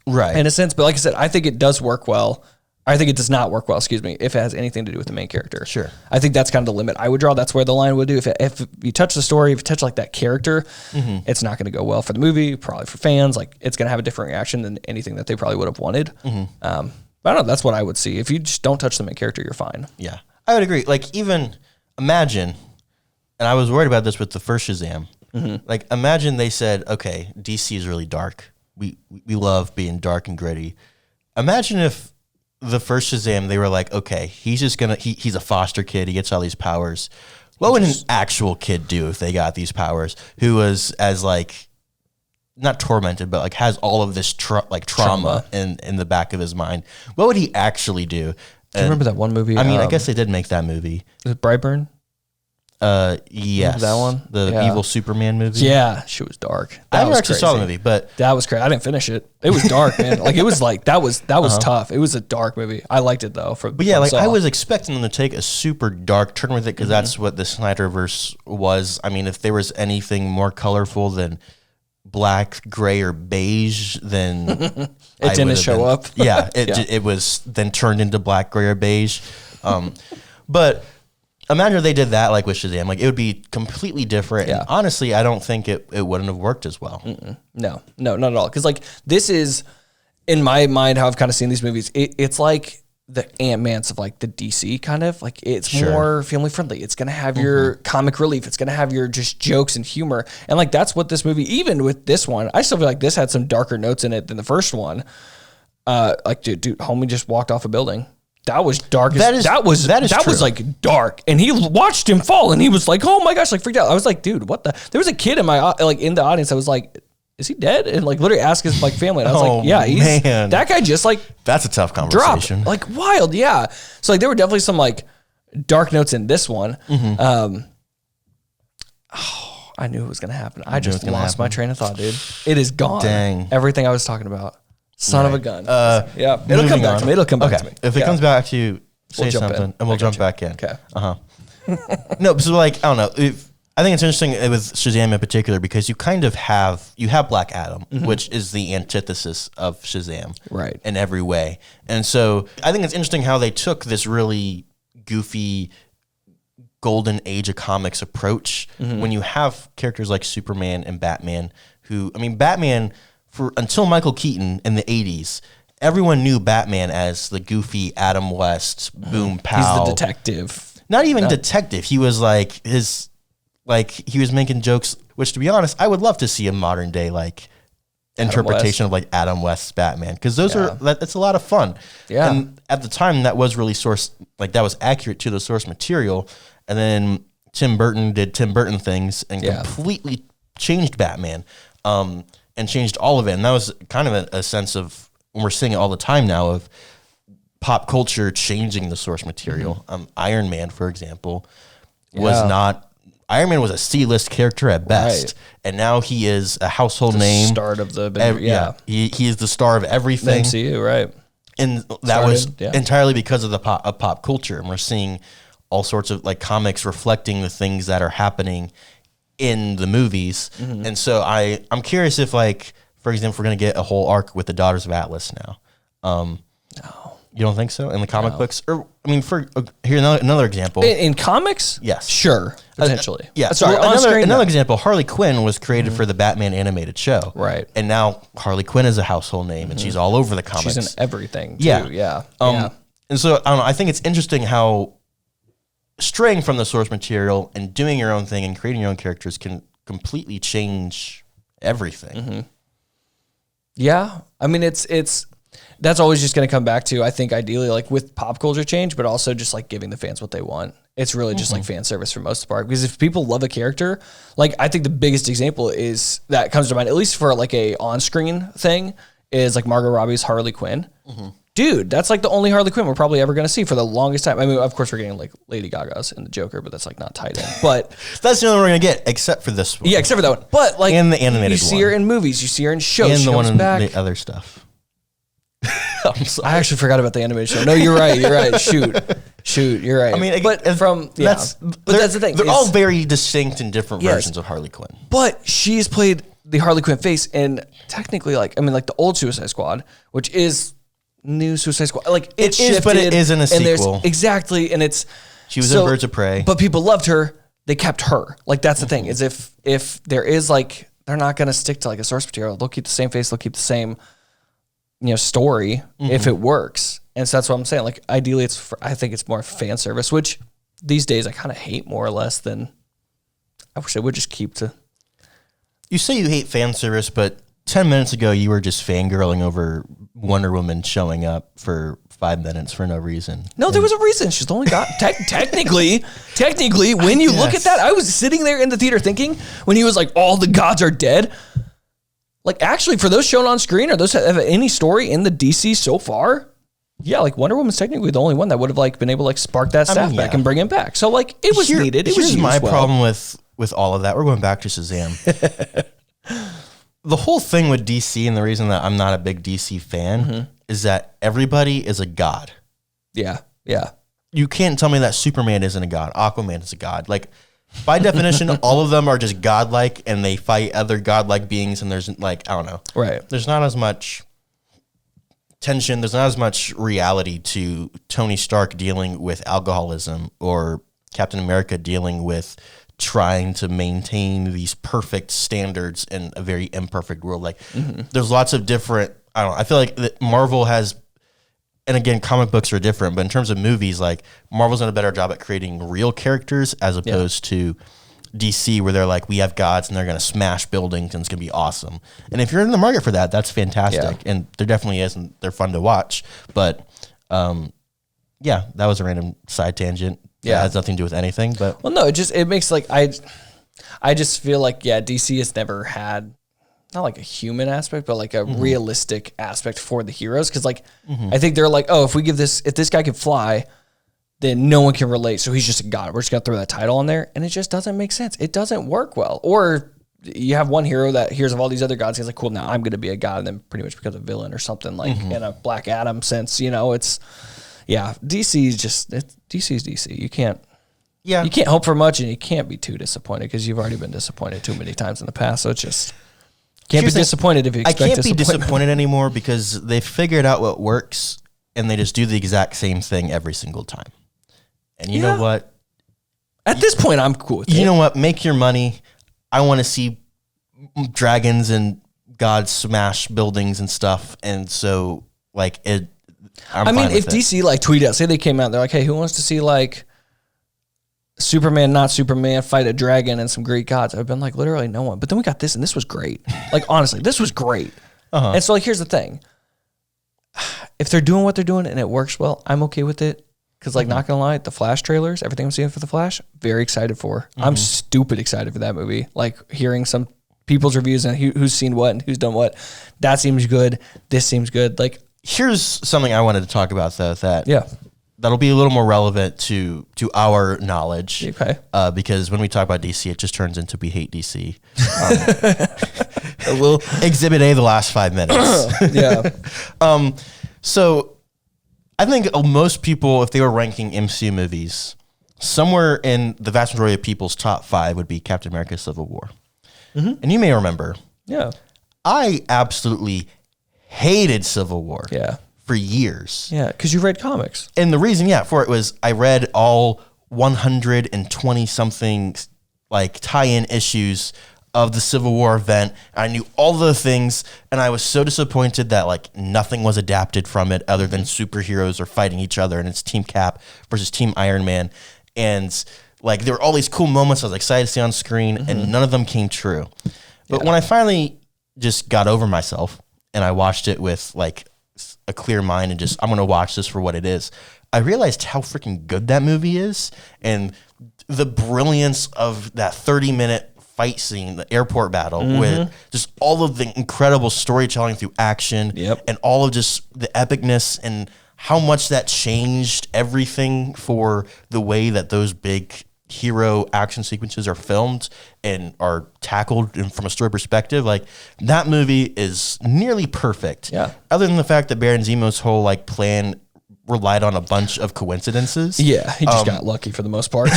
Right. In a sense. But like I said, I think it does work well. I think it does not work well, if it has anything to do with the main character. Sure. I think that's kind of the limit I would draw. That's where the line would do. If you touch the story, if you touch like that character, it's not going to go well for the movie, probably for fans. Like it's going to have a different reaction than anything that they probably would have wanted. But I don't know. That's what I would see. If you just don't touch the main character, you're fine. Yeah. I would agree. Like even imagine, and I was worried about this with the first Shazam. Like imagine they said, okay, DC is really dark. We love being dark and gritty. Imagine if the first Shazam, they were like, okay, he's just he's a foster kid. He gets all these powers. What would an actual kid do if they got these powers? Who was as like, not tormented, but like has all of this trauma in the back of his mind. What would he actually do? Do you remember that one movie? I mean, I guess they did make that movie. Was it Brightburn? Yes. That one? The Yeah. evil Superman movie. Yeah, she was dark. I That never was actually saw the crazy. movie, but That was crazy. I didn't finish it. It was dark, man. Like it was like that was tough. It was a dark movie. I liked it though. but yeah, like I was expecting them to take a super dark turn with it because that's what the Snyderverse was. I mean, if there was anything more colorful than black, gray, or beige, then it didn't show up. Yeah, it was then turned into black, gray, or beige. But imagine if they did that like with Shazam. Like it would be completely different. Yeah. And honestly, I don't think it wouldn't have worked as well. No, not at all. Because like this is, in my mind, how I've kind of seen these movies. It's like the Ant-Mans of like the DC kind of like it's more family friendly. It's gonna have your comic relief. It's gonna have your just jokes and humor. And like that's what this movie. Even with this one, I still feel like this had some darker notes in it than the first one. Like dude, homie just walked off a building. That was dark. That was like dark. And he watched him fall, and he was like, "Oh my gosh!" Like freaked out. I was like, "Dude, what the?" There was a kid in my like in the audience. I was like, "Is he dead?" And like literally asked his like family. And I was like, "Yeah, man. that guy just like That's a tough conversation. dropped like wild." Yeah. So like there were definitely some like dark notes in this one. I knew it was gonna happen. I just lost my train of thought, dude. It is gone. Dang. Everything I was talking about. Son of a gun. Yeah, it'll Moving come back on. to me. It'll come back to me. If it comes back to you, say jump something, in. and we'll I got jump you. back in. Okay. No, so like I don't know. I think it's interesting with Shazam in particular because you kind of have Black Adam, which is the antithesis of Shazam, Right. in every way. And so I think it's interesting how they took this really goofy golden age of comics approach when you have characters like Superman and Batman, who I mean, Batman until Michael Keaton in the 80s. Everyone knew Batman as the goofy Adam West, boom pow. He's the detective. Not even detective. He was like he was making jokes, which to be honest, I would love to see a modern day like interpretation of like Adam West's Batman. Because that's a lot of fun. Yeah. And at the time that was really that was accurate to the source material. And then Tim Burton did Tim Burton things and completely changed Batman. And changed all of it. And that was kind of a sense of, when we're seeing it all the time now, of pop culture changing the source material. Iron Man, for example, Iron Man was a C-list character at best. Right. And now he is a household name. Start of the He is the star of everything. MCU, right. And that was entirely because of the pop culture. And we're seeing all sorts of like comics reflecting the things that are happening in the movies. And so I'm curious if like, for example, we're going to get a whole arc with the Daughters of Atlas now. No. You don't think so? In the comic books? Or I mean, here another example. In comics? Yes. Sure. Potentially. Yeah. Sorry. Well, another example, Harley Quinn was created for the Batman animated show. Right. And now Harley Quinn is a household name and she's all over the comics. She's in everything, too. Yeah. And so, I don't know, I think it's interesting how straying from the source material and doing your own thing and creating your own characters can completely change everything. Yeah. I mean, that's always just going to come back to, I think, ideally, like with pop culture change, but also just like giving the fans what they want. It's really just like fan service for most part. Because if people love a character, like I think the biggest example is that comes to mind, at least for like a on-screen thing, is like Margot Robbie's Harley Quinn. Dude, that's like the only Harley Quinn we're probably ever going to see for the longest time. I mean, of course, we're getting like Lady Gaga's and the Joker, but that's like not tied in. But that's the only one we're going to get, except for this one. Yeah, except for that one. But like, and the animated you see her in movies, you see her in shows, and she the comes one in back. the other stuff. I actually forgot about the animated show. No, you're right. You're right. Shoot, you're right. I mean, but that's the thing. They're all very distinct and different versions of Harley Quinn. But she's played the Harley Quinn face in technically like the old Suicide Squad, which is new Suicide Squad. Like it is, but it isn't a sequel. Exactly, and she was in Birds of Prey. But people loved her. They kept her. Like that's the thing. Is if there is like, they're not going to stick to like a source material. They'll keep the same face. They'll keep the same story if it works. And so that's what I'm saying. Like ideally, I think it's more fan service, which these days I kind of hate more or less than I wish I would just keep to. You say you hate fan service, but 10 minutes ago you were just fangirling over Wonder Woman showing up for 5 minutes for no reason. No, there was a reason. She's the only god. Technically, when you look at that, I was sitting there in the theater thinking when he was like, all the gods are dead. Like actually, for those shown on screen, or those have any story in the DC so far, Yeah, like Wonder Woman's technically the only one that would have like been able to like spark that staff back and bring him back. So like it was needed. It was Here's my problem with all of that. We're going back to Shazam. The whole thing with DC, and the reason that I'm not a big DC fan is that everybody is a god. Yeah, yeah. You can't tell me that Superman isn't a god. Aquaman is a god. Like, by definition, all of them are just godlike, and they fight other godlike beings, and there's like, I don't know. Right. There's not as much tension. There's not as much reality to Tony Stark dealing with alcoholism or Captain America dealing with trying to maintain these perfect standards in a very imperfect world. Like, there's lots of different, I don't know. I feel like that Marvel has, and again, comic books are different, but in terms of movies, like Marvel's done a better job at creating real characters as opposed to DC, where they're like, we have gods and they're going to smash buildings and it's going to be awesome. And if you're in the market for that, that's fantastic. And there definitely is, and they're fun to watch. But yeah, that was a random side tangent. Yeah, it has nothing to do with anything. But well, no, it makes like I just feel like DC has never had not like a human aspect, but like a realistic aspect for the heroes. Because like I think they're like, oh, if this guy can fly, then no one can relate. So he's just a god. We're just gonna throw that title on there, and it just doesn't make sense. It doesn't work well. Or you have one hero that hears of all these other gods. He's like, cool, now I'm gonna be a god, and then pretty much becomes a villain or something like in a Black Adam sense. It's. Yeah, DC is DC. You can't hope for much, and you can't be too disappointed because you've already been disappointed too many times in the past. So it's just can't be disappointed if you expect I can't be disappointed anymore because they figured out what works and they just do the exact same thing every single time. And you know what? At this point, I'm cool with it. You know what? Make your money. I want to see dragons and gods smash buildings and stuff, and so like it. I mean, if DC like tweet out, say they came out, they're like, hey, who wants to see like Superman, not Superman, fight a dragon and some Greek gods? I've been like, literally no one. But then we got this, and this was great. Like, honestly, this was great. And so like, here's the thing. If they're doing what they're doing and it works well, I'm okay with it. Because like, not gonna lie, the Flash trailers, everything I'm seeing for the Flash, very excited for. I'm stupid excited for that movie. Like hearing some people's reviews and who's seen what and who's done what. That seems good. This seems good. Like, here's something I wanted to talk about, though, that'll be a little more relevant to our knowledge. Okay. Because when we talk about DC, it just turns into we hate DC. A little Exhibit A the last 5 minutes. Yeah. So I think most people, if they were ranking MCU movies, somewhere in the vast majority of people's top 5 would be Captain America: Civil War. And you may remember, I absolutely hated Civil War for years. Yeah, because you read comics. And the reason, for it was I read all 120 something like tie-in issues of the Civil War event. I knew all the things, and I was so disappointed that like nothing was adapted from it other than superheroes are fighting each other, and it's Team Cap versus Team Iron Man. And like there were all these cool moments I was excited to see on screen, and none of them came true. But when I finally just got over myself, and I watched it with like a clear mind and just, I'm going to watch this for what it is, I realized how freaking good that movie is and the brilliance of that 30-minute fight scene, the airport battle, with just all of the incredible storytelling through action and all of just the epicness and how much that changed everything for the way that those big hero action sequences are filmed and are tackled from a story perspective. Like that movie is nearly perfect. Other than the fact that Baron Zemo's whole like plan relied on a bunch of coincidences. Yeah, he just got lucky for the most part.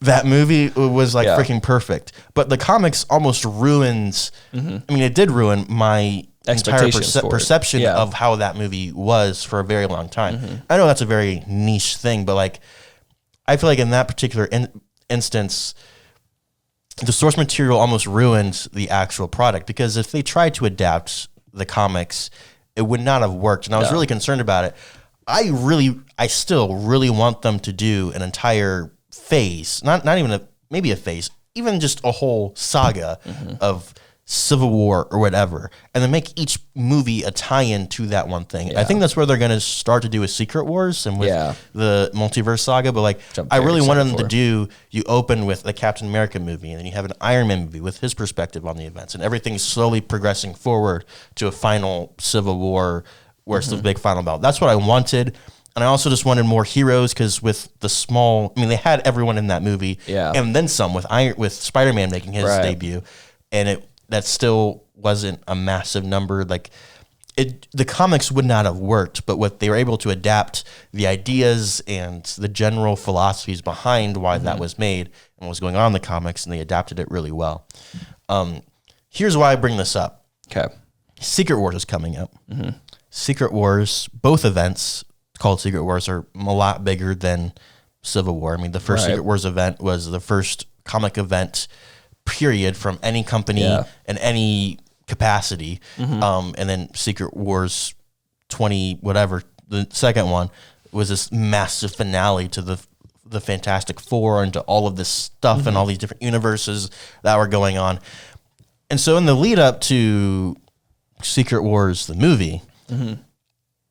That movie was like freaking perfect. But the comics almost ruins. I mean, it did ruin my entire perception of how that movie was for a very long time. I know that's a very niche thing, but like I feel like in that particular instance, the source material almost ruined the actual product, because if they tried to adapt the comics, it would not have worked. And I was really concerned about it. I still really want them to do an entire phase, not even maybe a phase, even just a whole saga of Civil War or whatever, and then make each movie a tie-in to that one thing. I think that's where they're going to start to do with Secret Wars and with the multiverse saga. But like, I really wanted them to do, you open with the Captain America movie, and then you have an Iron Man movie with his perspective on the events, and everything's slowly progressing forward to a final Civil War where it's the big final battle. That's what I wanted. And I also just wanted more heroes because with the small, I mean, they had everyone in that movie, and then some with Spider-Man making his debut, and that still wasn't a massive number. Like the comics would not have worked, but what they were able to adapt the ideas and the general philosophies behind why that was made and what was going on in the comics, and they adapted it really well. Here's why I bring this up. Okay, Secret Wars is coming up. Secret Wars, both events called Secret Wars, are a lot bigger than Civil War. I mean, the first Secret Wars event was the first comic event, period, from any company in any capacity. And then Secret Wars 20, whatever, the second one, was this massive finale to the Fantastic Four and to all of this stuff and all these different universes that were going on. And so in the lead up to Secret Wars, the movie,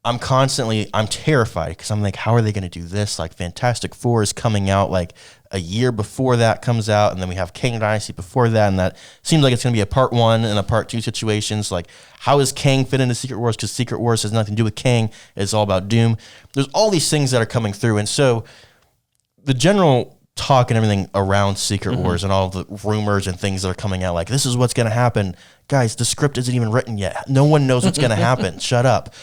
I'm terrified because I'm like, how are they going to do this? Like Fantastic Four is coming out like a year before that comes out. And then we have Kang Dynasty before that. And that seems like it's going to be a part 1 and a part 2 situations. Like how does Kang fit into Secret Wars? Because Secret Wars has nothing to do with Kang. It's all about Doom. There's all these things that are coming through. And so the general talk and everything around Secret Wars and all the rumors and things that are coming out, like this is what's going to happen. Guys, the script isn't even written yet. No one knows what's going to happen. Shut up.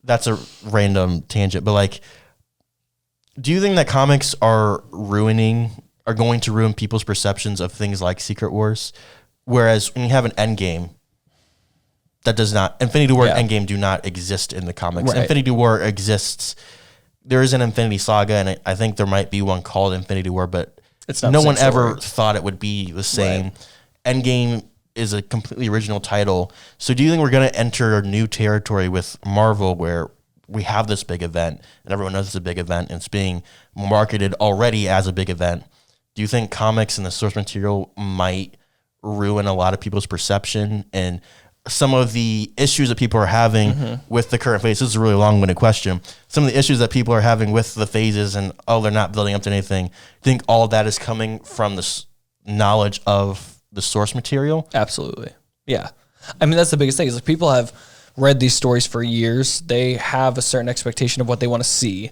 That's a random tangent, but like, do you think that comics are going to ruin people's perceptions of things like Secret Wars? Whereas when you have an Endgame, that does not, Infinity War and Endgame do not exist in the comics. Right. Infinity War exists. There is an Infinity Saga, and I think there might be one called Infinity War, but it's not no one ever thought it would be the same. Right. Endgame is a completely original title. So do you think we're going to enter a new territory with Marvel where we have this big event and everyone knows it's a big event and it's being marketed already as a big event? Do you think comics and the source material might ruin a lot of people's perception and some of the issues that people are having with the current phase? This is a really long-winded question. Some of the issues that people are having with the phases and, they're not building up to anything. Do you think all of that is coming from this knowledge of the source material? Absolutely. Yeah. I mean, that's the biggest thing is like people have read these stories for years. They have a certain expectation of what they want to see.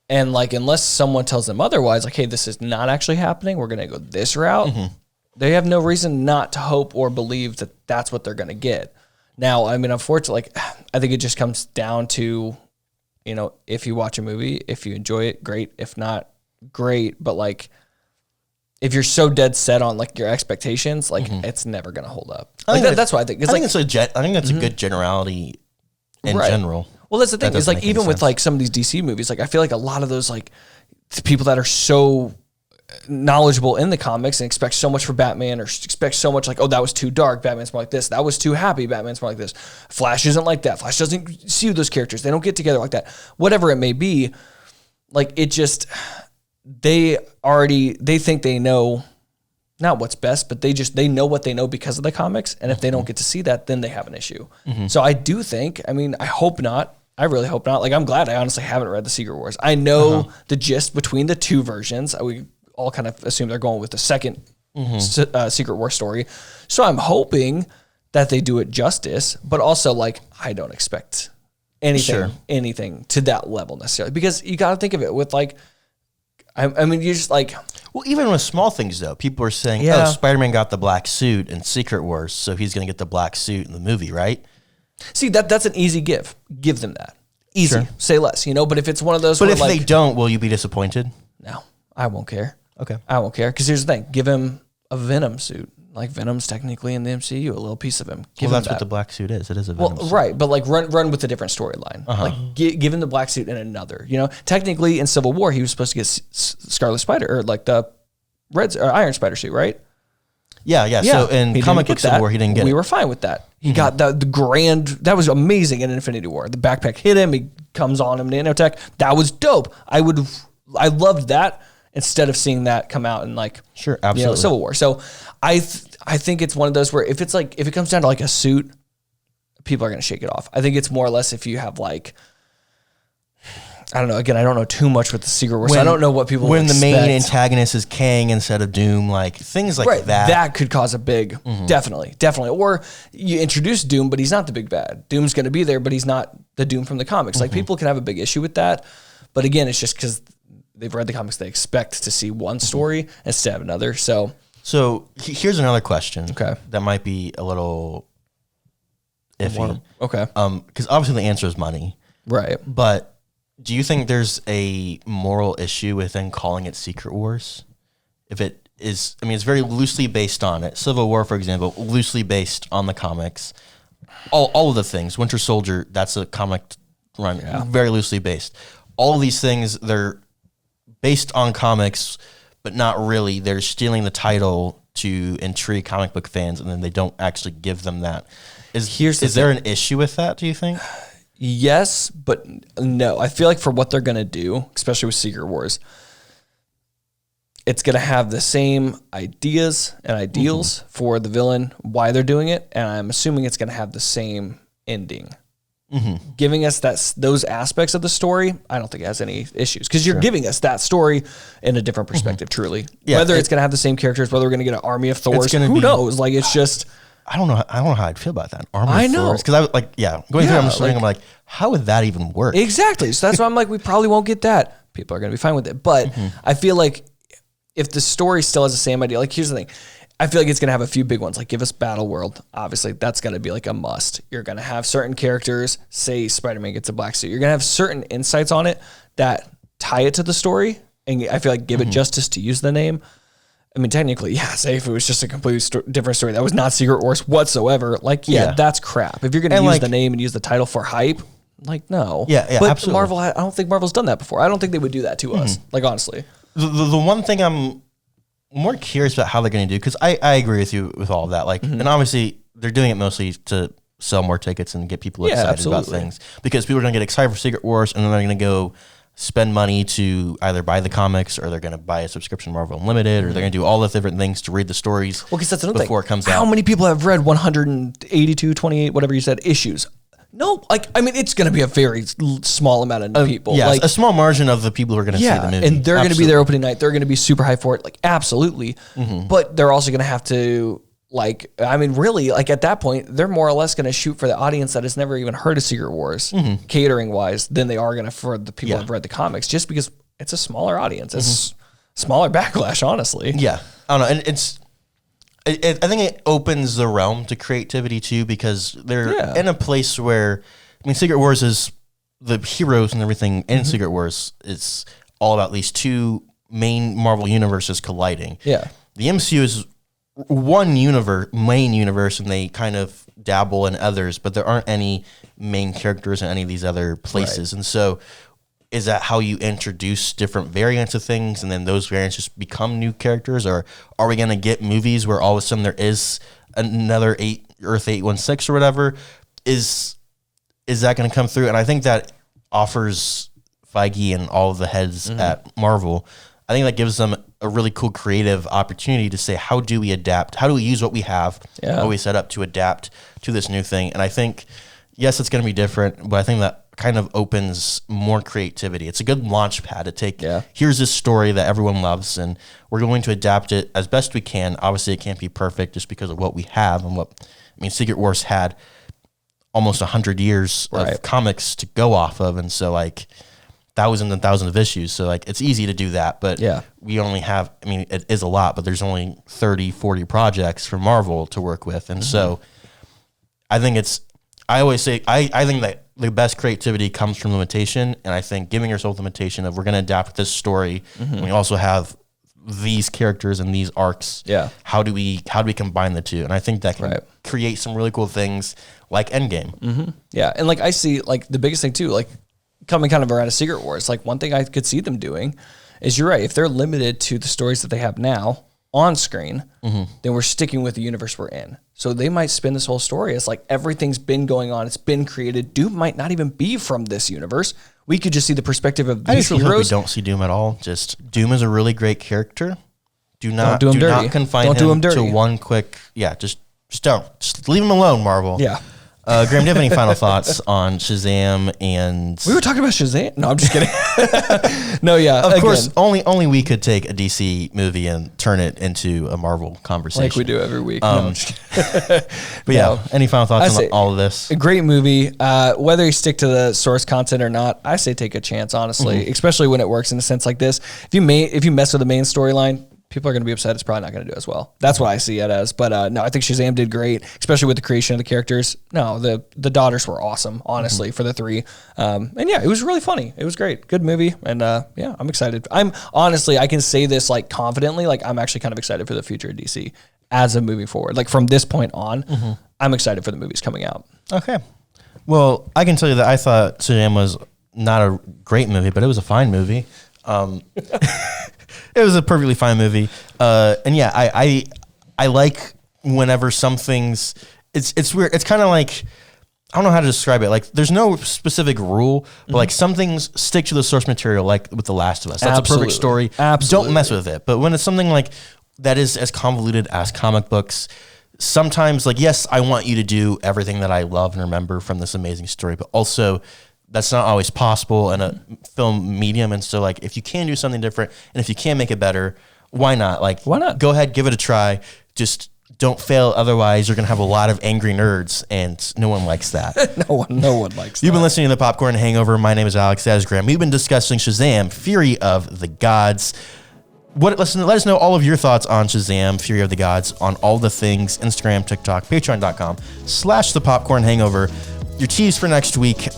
And like, unless someone tells them otherwise, like, hey, this is not actually happening, we're going to go this route. They have no reason not to hope or believe that that's what they're going to get. Now, I mean, unfortunately, like, I think it just comes down to, if you watch a movie, if you enjoy it, great. If not, great. But like, if you're so dead set on like your expectations, like it's never going to hold up. Like that's what I think. I think that's a good generality in general. Well, that's the thing. It's like even with like some of these DC movies, like I feel like a lot of those like people that are so knowledgeable in the comics and expect so much for Batman or expect so much like, oh, that was too dark, Batman's more like this. That was too happy, Batman's more like this. Flash isn't like that. Flash doesn't see those characters. They don't get together like that. Whatever it may be, like it just... They think they know not what's best, but they know what they know because of the comics. And if they don't get to see that, then they have an issue. So I do think, I mean, I hope not. I really hope not. Like, I'm glad I honestly haven't read the Secret Wars. I know the gist between the two versions. We all kind of assume they're going with the second Secret War story. So I'm hoping that they do it justice, but also like, I don't expect anything to that level necessarily, because you got to think of it with like, I mean, you just like... Well, even with small things, though, people are saying, Spider-Man got the black suit in Secret Wars, so he's going to get the black suit in the movie, right? See, that's an easy give. Give them that. Easy. Sure. Say less, but if it's one of those... But if they don't, will you be disappointed? No, I won't care. Okay. I won't care, because here's the thing. Give him a Venom suit. Like, Venom's technically in the MCU, a little piece of him. Well, that's what the black suit is. It is a Venom suit. Right, but like run with a different storyline. Like give him the black suit in another. Technically in Civil War he was supposed to get Scarlet Spider or like the Iron Spider suit, right? Yeah. So in comic book Civil War he didn't get it. We were fine with that. He got the grand. That was amazing in Infinity War. The backpack hit him. He comes on him nanotech. That was dope. I loved that instead of seeing that come out in like absolutely Civil War. So I think it's one of those where if it comes down to like a suit, people are going to shake it off. I think it's more or less if you have like, I don't know. Again, I don't know too much with the Secret Wars. So I don't know what people when expect. the main antagonist is Kang instead of Doom, like things like right, that. That could cause a big, definitely. Or you introduce Doom, but he's not the big bad. Doom's going to be there, but he's not the Doom from the comics. Like people can have a big issue with that, but again, it's just because they've read the comics, they expect to see one story instead of another. So here's another question. Okay. That might be a little iffy. Okay. Because obviously the answer is money. Right. But do you think there's a moral issue within calling it Secret Wars? If it is, I mean, it's very loosely based on it. Civil War, for example, loosely based on the comics. All of the things. Winter Soldier, that's a comic run, very loosely based. All of these things, they're based on comics, but not really. They're stealing the title to intrigue comic book fans, and then they don't actually give them that. Is there an issue with that, do you think? Yes, but no. I feel like for what they're going to do, especially with Secret Wars, it's going to have the same ideas and ideals for the villain, why they're doing it, and I'm assuming it's going to have the same ending. Giving us those aspects of the story, I don't think it has any issues because you're giving us that story in a different perspective. Truly, whether it's going to have the same characters, whether we're going to get an army of Thors, who knows? Like it's just. I don't know how I'd feel about that. Army of Thors, because I was like, going through. I'm like, how would that even work? Exactly. So that's why I'm like, we probably won't get that. People are going to be fine with it, but I feel like if the story still has the same idea, like here's the thing. I feel like it's going to have a few big ones. Like give us Battle World. Obviously, that's going to be like a must. You're going to have certain characters, say Spider-Man gets a black suit. You're going to have certain insights on it that tie it to the story. And I feel like give it justice to use the name. I mean, technically, say if it was just a completely different story that was not Secret Wars whatsoever, like, that's crap. If you're going to use the name and use the title for hype, like, no. But absolutely. Marvel, I don't think Marvel's done that before. I don't think they would do that to us. Like, honestly. The one thing I'm more curious about how they're going to do, because I agree with you with all of that. Like, and obviously they're doing it mostly to sell more tickets and get people excited about things, because people are going to get excited for Secret Wars, and then they're going to go spend money to either buy the comics, or they're going to buy a subscription Marvel Unlimited, or they're going to do all the different things to read the stories. Well, because that's another before thing. It comes out. How many people have read 182, 28, whatever you said, issues? No, like, I mean, it's going to be a very small amount of people. Yeah, like, a small margin of the people who are going to see the movie. And they're going to be there opening night. They're going to be super hyped for it. Like, absolutely. But they're also going to have to, like, I mean, really, like, at that point, they're more or less going to shoot for the audience that has never even heard of Secret Wars, catering-wise, than they are going to for the people who have read the comics, just because it's a smaller audience. It's smaller backlash, honestly. Yeah. I don't know. And I think it opens the realm to creativity too, because they're in a place where, I mean, Secret Wars is the heroes and everything in Secret Wars. It's all about these two main Marvel universes colliding. Yeah. The MCU is one main universe, and they kind of dabble in others, but there aren't any main characters in any of these other places. And so is that how you introduce different variants of things, and then those variants just become new characters? Or are we going to get movies where all of a sudden there is another Earth 816 or whatever? Is that going to come through? And I think that offers Feige and all of the heads at Marvel, I think that gives them a really cool creative opportunity to say, how do we adapt? How do we use what we have, what we set up to adapt to this new thing? And I think, yes, it's going to be different, but I think that kind of opens more creativity. It's a good launch pad to take, here's this story that everyone loves, and we're going to adapt it as best we can. Obviously, it can't be perfect just because of what we have and Secret Wars had almost 100 years of comics to go off of, and so, like, thousands and thousands of issues. So, like, it's easy to do that, but we only have, I mean, it is a lot, but there's only 30, 40 projects for Marvel to work with. And so I think I always say, I think that the best creativity comes from limitation. And I think giving yourself the limitation of, we're going to adapt this story. And we also have these characters and these arcs. How do we combine the two? And I think that can create some really cool things like Endgame. Yeah. And like, I see, like, the biggest thing too, like, coming kind of around a Secret Wars, like, one thing I could see them doing is, you're right, if they're limited to the stories that they have now on screen, then we're sticking with the universe we're in. So they might spin this whole story as, like, everything's been going on, it's been created. Doom might not even be from this universe. We could just see the perspective of these heroes. Hope we don't see Doom at all. Just, Doom is a really great character. Do not confine him to one quick. Just don't. Just leave him alone, Marvel. Yeah. Graham, do you have any final thoughts on Shazam? And We were talking about Shazam. No, I'm just kidding. No, yeah. of course, only we could take a DC movie and turn it into a Marvel conversation, like we do every week. No, I'm just kidding. But yeah, No. any final thoughts I on say- all of this? A great movie. Whether you stick to the source content or not, I say take a chance, honestly, especially when it works in a sense like this. If you mess with the main storyline, people are going to be upset. It's probably not going to do as well. That's what I see it as. But no, I think Shazam did great, especially with the creation of the characters. No, the daughters were awesome, honestly, for the three. And yeah, it was really funny. It was great. Good movie. And yeah, I'm excited. I can say this like confidently, like I'm actually kind of excited for the future of DC as a moving forward. Like from this point on, I'm excited for the movies coming out. Okay. Well, I can tell you that I thought Shazam was not a great movie, but it was a fine movie. It was a perfectly fine movie. And yeah, I like whenever some things, it's weird. It's kind of like, I don't know how to describe it. Like there's no specific rule, but like some things stick to the source material, like with The Last of Us. That's a perfect story. Absolutely. Don't mess with it. But when it's something like that is as convoluted as comic books, sometimes like, yes, I want you to do everything that I love and remember from this amazing story, but also that's not always possible in a film medium. And so like, if you can do something different and if you can make it better, why not? Like, why not? Go ahead, give it a try. Just don't fail. Otherwise you're going to have a lot of angry nerds and no one likes that. No one likes You've that. been listening to the Popcorn Hangover. My name is Alex Asgram. We've been discussing Shazam, Fury of the Gods. Let us know all of your thoughts on Shazam, Fury of the Gods, on all the things, Instagram, TikTok, patreon.com/thepopcornhangover. Your tease for next week,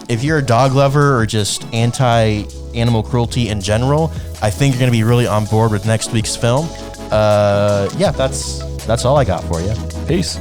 if you're a dog lover or just anti-animal cruelty in general, I think you're going to be really on board with next week's film. Yeah, that's all I got for you. Peace.